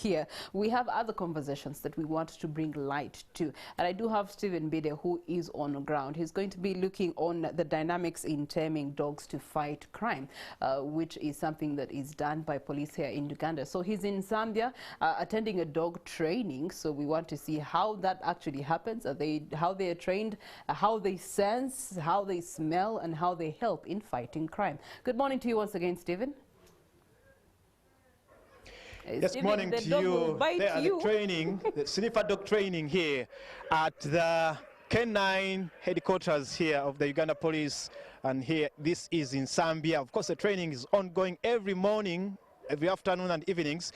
here, we have other conversations that we want to bring light to. And I do have Stephen Bide, who is on the ground. He's going to be looking on the dynamics in taming dogs to fight crime, which is something that is done by police here in Uganda. So he's in Zambia attending a dog training. So we want to see how that actually happens, how they are trained, how they sense, how they smell, and how they help in fighting crime. Good morning to you once again, Stephen. Yes, Stephen, morning to you. There are the training, the sniffer dog training here at the canine headquarters here of the Uganda Police. And here, this is in Zambia. Of course, the training is ongoing every morning, every afternoon and evenings.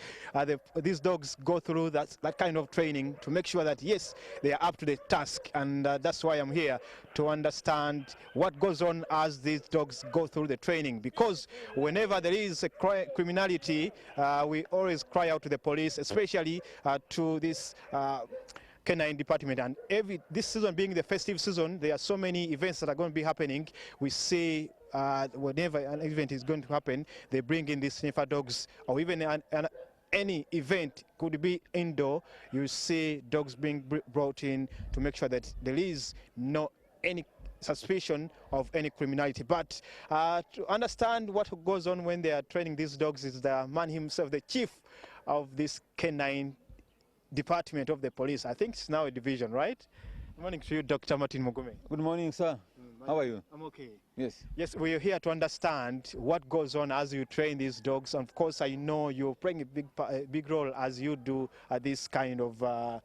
These dogs go through that kind of training to make sure that, yes, they are up to the task. And that's why I'm here, to understand what goes on as these dogs go through the training. Because whenever there is a criminality, we always cry out to the police, especially to this canine department. And this season being the festive season, there are so many events that are going to be happening. We see whenever an event is going to happen, they bring in these sniffer dogs, or even any event could be indoor. You see dogs being brought in to make sure that there is no any suspicion of any criminality. But to understand what goes on when they are training these dogs is the man himself, the chief of this canine department of the police. I think it's now a division, right? Good morning to you, Dr. Martin Mugume. Good morning, sir. How are you? I'm okay. Yes. Yes, we're here to understand what goes on as you train these dogs. And of course, I know you're playing a big role as you do this kind of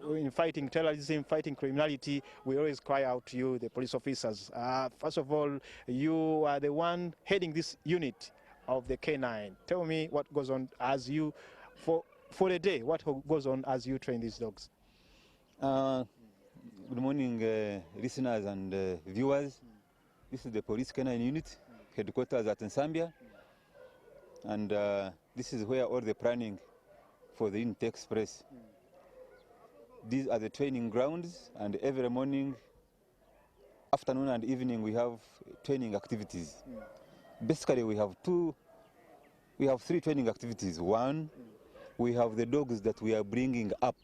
in fighting terrorism, fighting criminality. We always cry out to you, the police officers. First of all, you are the one heading this unit of the canine. Tell me what goes on as you, for the day, what goes on as you train these dogs. Good morning, listeners and viewers. This is the police canine unit, headquarters at Zambia. And this is where all the planning for the unit takes place. These are the training grounds, and every morning, afternoon and evening, we have training activities. Basically, we have three training activities. One, we have the dogs that we are bringing up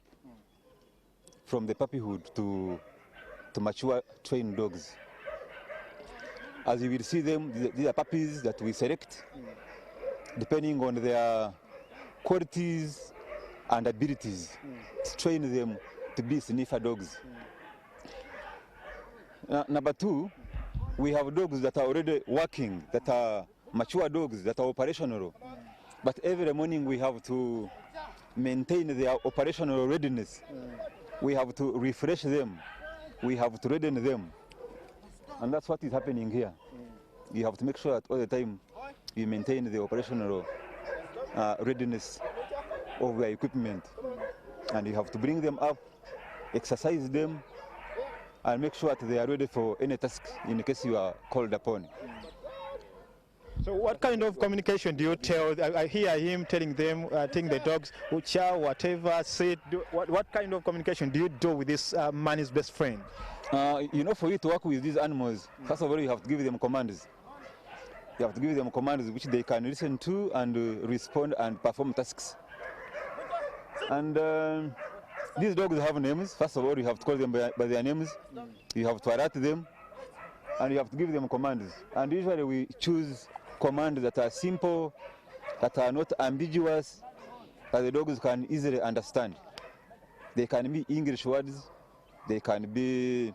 from the puppyhood to mature trained dogs. As you will see them, these are puppies that we select depending on their qualities and abilities to train them to be sniffer dogs. Number two, we have dogs that are already working, that are mature dogs, that are operational. But every morning we have to maintain their operational readiness. We have to refresh them. We have to readen them. And that's what is happening here. You have to make sure that all the time you maintain the operational readiness of the equipment. And you have to bring them up, exercise them, and make sure that they are ready for any task in case you are called upon. So what kind of communication do you tell? I hear him telling them, telling the dogs, ucha, whatever, sit. What kind of communication do you do with this man's best friend? You know, for you to work with these animals, first of all, you have to give them commands. You have to give them commands which they can listen to and respond and perform tasks. And these dogs have names. First of all, you have to call them by their names. You have to alert them, and you have to give them commands. And usually we choose commands that are simple, that are not ambiguous, that the dogs can easily understand. They can be English words, they can be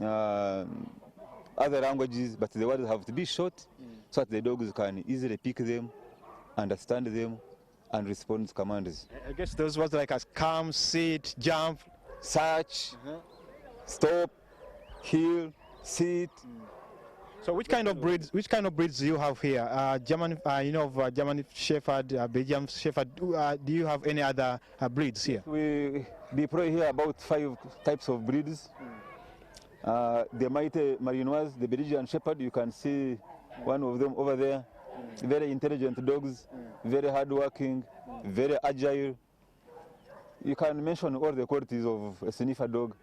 other languages, but the words have to be short so that the dogs can easily pick them, understand them, and respond to commands. I guess those words like as come, sit, jump, search, stop, heel, sit. So which kind of breeds do you have here? German, German Shepherd, Belgian Shepherd. Do you have any other breeds here? We deploy here about 5 types of breeds. The mighty Malinois, the Belgian Shepherd, you can see one of them over there. Very intelligent dogs, very hardworking, very agile. You can mention all the qualities of a sniffer dog,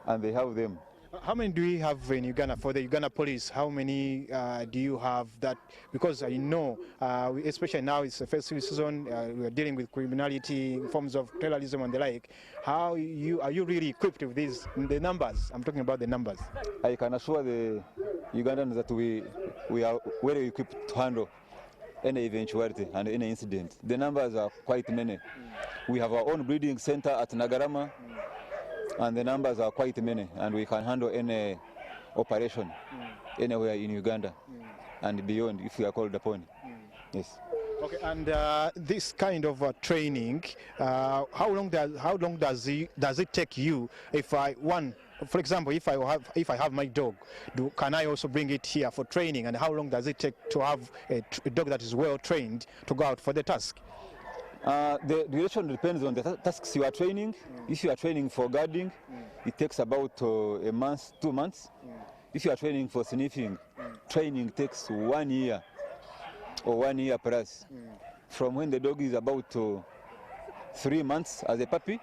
and they have them. How many do we have in Uganda for the Uganda police? How many do you have that? Because I know, especially now it's a festive season, we are dealing with criminality, forms of terrorism and the like. Are you really equipped with the numbers? I'm talking about the numbers. I can assure the Ugandans that we are well equipped to handle any eventuality and any incident. The numbers are quite many. We have our own breeding center at Nagarama, and the numbers are quite many, and we can handle any operation anywhere in Uganda and beyond if we are called upon. Yes. Okay, and this kind of training, how long does it take you? For example, if I have my dog, can I also bring it here for training? And how long does it take to have a dog that is well trained to go out for the task? The duration depends on the tasks you are training. If you are training for guarding, it takes about a month, 2 months. If you are training for sniffing, training takes 1 year or 1 year plus. From when the dog is about 3 months as a puppy,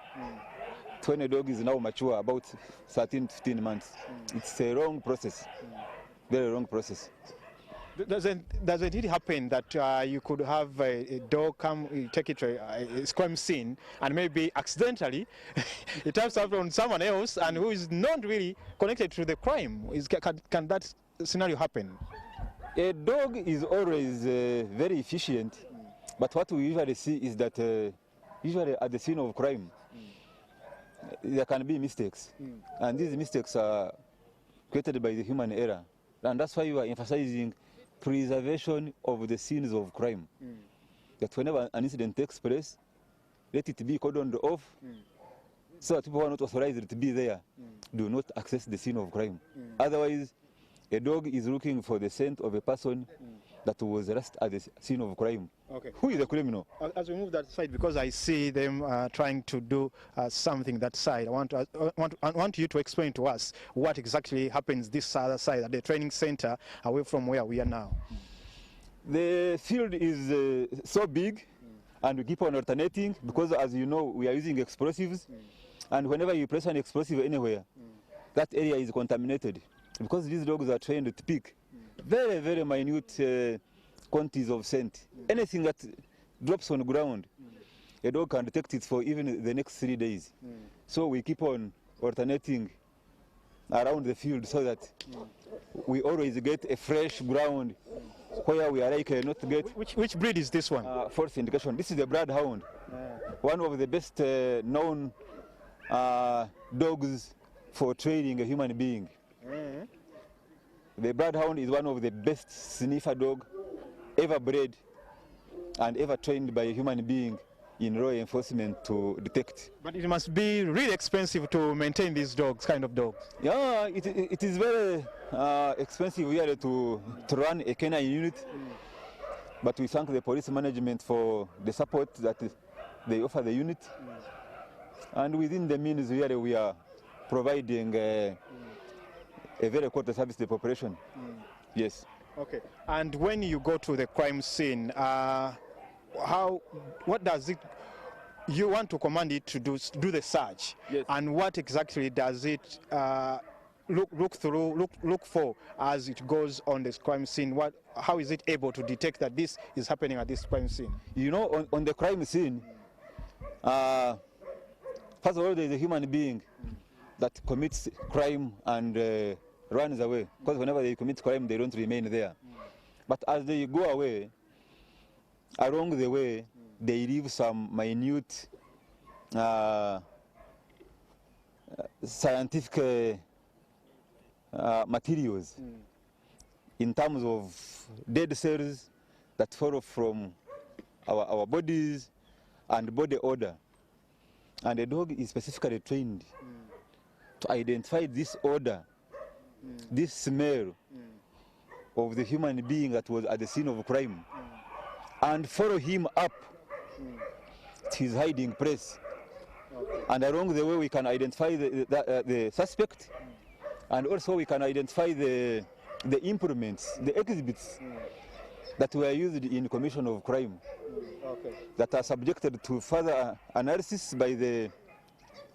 to when the dog is now mature, about 13, 15 months. It's a long process, very long process. Does it happen that you could have a dog come, take it to a crime scene, and maybe accidentally it turns out on someone else and who is not really connected to the crime? Can that scenario happen? A dog is always very efficient, but what we usually see is that usually at the scene of crime, there can be mistakes, and these mistakes are created by the human error, and that's why we are emphasizing preservation of the scenes of crime. That whenever an incident takes place, let it be cordoned off, so that people who are not authorized to be there do not access the scene of crime. Otherwise, a dog is looking for the scent of a person that was arrested at the scene of crime. Okay. Who is the criminal? As we move that side, because I see them trying to do something that side, I want you to explain to us what exactly happens this other side at the training center away from where we are now. The field is so big, and we keep on alternating because, as you know, we are using explosives, and whenever you place an explosive anywhere, that area is contaminated because these dogs are trained to pick very, very minute quantities of scent. Anything that drops on the ground, a dog can detect it for even the next 3 days. So we keep on alternating around the field so that we always get a fresh ground where we are likely not to get. Which breed is this one? Fourth indication. This is the bloodhound, one of the best known dogs for training a human being. The bloodhound is one of the best sniffer dog ever bred and ever trained by a human being in law enforcement to detect. But it must be really expensive to maintain these dogs, kind of dogs. Yeah, it is very expensive really to run a canine unit. But we thank the police management for the support that they offer the unit. And within the means really we are providing a very quality service to the population. Yes. Okay. And when you go to the crime scene, what does it? You want to command it to do the search, yes. And what exactly does it look for as it goes on this crime scene? How is it able to detect that this is happening at this crime scene? You know, on the crime scene, first of all, there is a human being that commits crime and runs away, because whenever they commit crime, they don't remain there. But as they go away, along the way, they leave some minute scientific materials in terms of dead cells that follow from our bodies and body odor. And the dog is specifically trained to identify this odor, this smell of the human being that was at the scene of crime, and follow him up to his hiding place. And along the way we can identify the suspect, and also we can identify the implements, the exhibits that were used in commission of crime, that are subjected to further analysis by the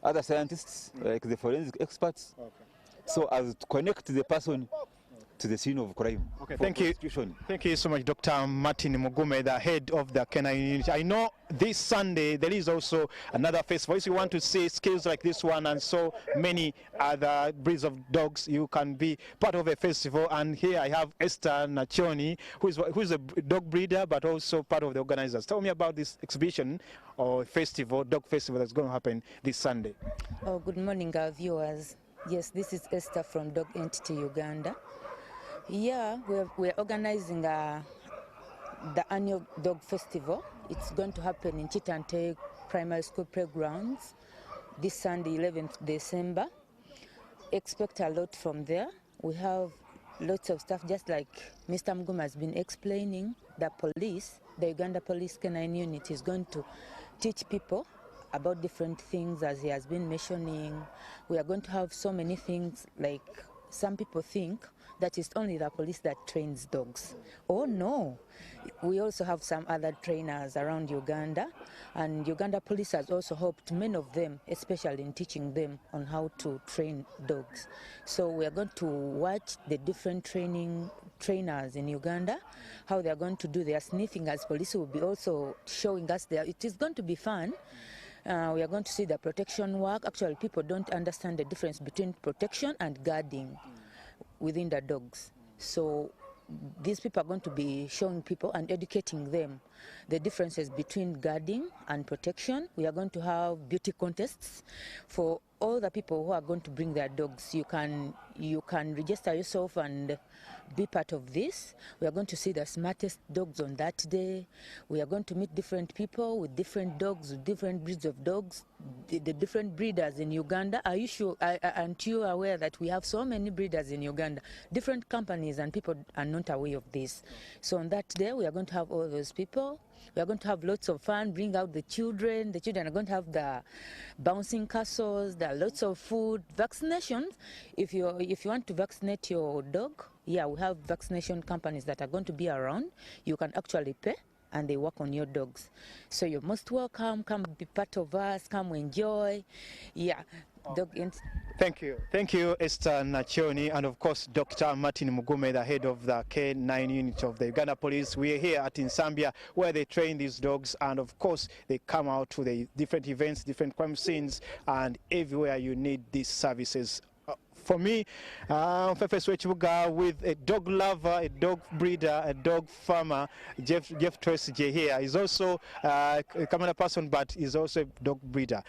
other scientists, like the forensic experts. so as to connect the person to the scene of crime. Okay, thank you. Thank you so much, Dr. Martin Mugume, the head of the canine unit. I know this Sunday there is also another festival. If you want to see skills like this one and so many other breeds of dogs, you can be part of a festival. And here I have Esther Nachoni, who is a dog breeder, but also part of the organizers. Tell me about this exhibition or festival, dog festival, that's going to happen this Sunday. Oh, good morning, our viewers. Yes, this is Esther from MorningAtNTV Uganda. Yeah, we're organizing the annual dog festival. It's going to happen in Chitante Primary School Playgrounds this Sunday, 11th December. Expect a lot from there. We have lots of stuff, just like Mr. Muguma has been explaining. The police, the Uganda Police Canine Unit, is going to teach people about different things, as he has been mentioning. We are going to have so many things, like some people think that it's only the police that trains dogs. Oh no, we also have some other trainers around Uganda, and Uganda Police has also helped many of them, especially in teaching them on how to train dogs. So we are going to watch the different trainers in Uganda, how they are going to do their sniffing, as police will be also showing us there. It is going to be fun. We are going to see the protection work. Actually, people don't understand the difference between protection and guarding within the dogs. So these people are going to be showing people and educating them the differences between guarding and protection. We are going to have beauty contests for all the people who are going to bring their dogs. You can register yourself and be part of this. We are going to see the smartest dogs on that day. We are going to meet different people with different dogs, with different breeds of dogs, the different breeders in Uganda. Are you sure? Aren't you aware that we have so many breeders in Uganda? Different companies, and people are not aware of this. So on that day, we are going to have all those people. We are going to have lots of fun, bring out the children. The children are going to have the bouncing castles, there are lots of food, vaccinations. If you want to vaccinate your dog, yeah, we have vaccination companies that are going to be around. You can actually pay, and they work on your dogs. So you're most welcome. Come be part of us. Come enjoy. Yeah. Thank you. Thank you, Esther Nachoni, and of course, Dr. Martin Mugume, the head of the K9 unit of the Uganda Police. We are here at Nsambya, where they train these dogs, and of course, they come out to the different events, different crime scenes, and everywhere you need these services. For me, Fefe Swechibuga, with a dog lover, a dog breeder, a dog farmer, Jeff Tracy here. He's also a camera person, but he's also a dog breeder.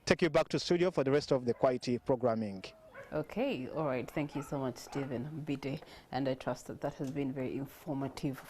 Take you back to studio for the rest of the quality programming. Okay, all right. Thank you so much, Stephen Bide, and I trust that has been very informative.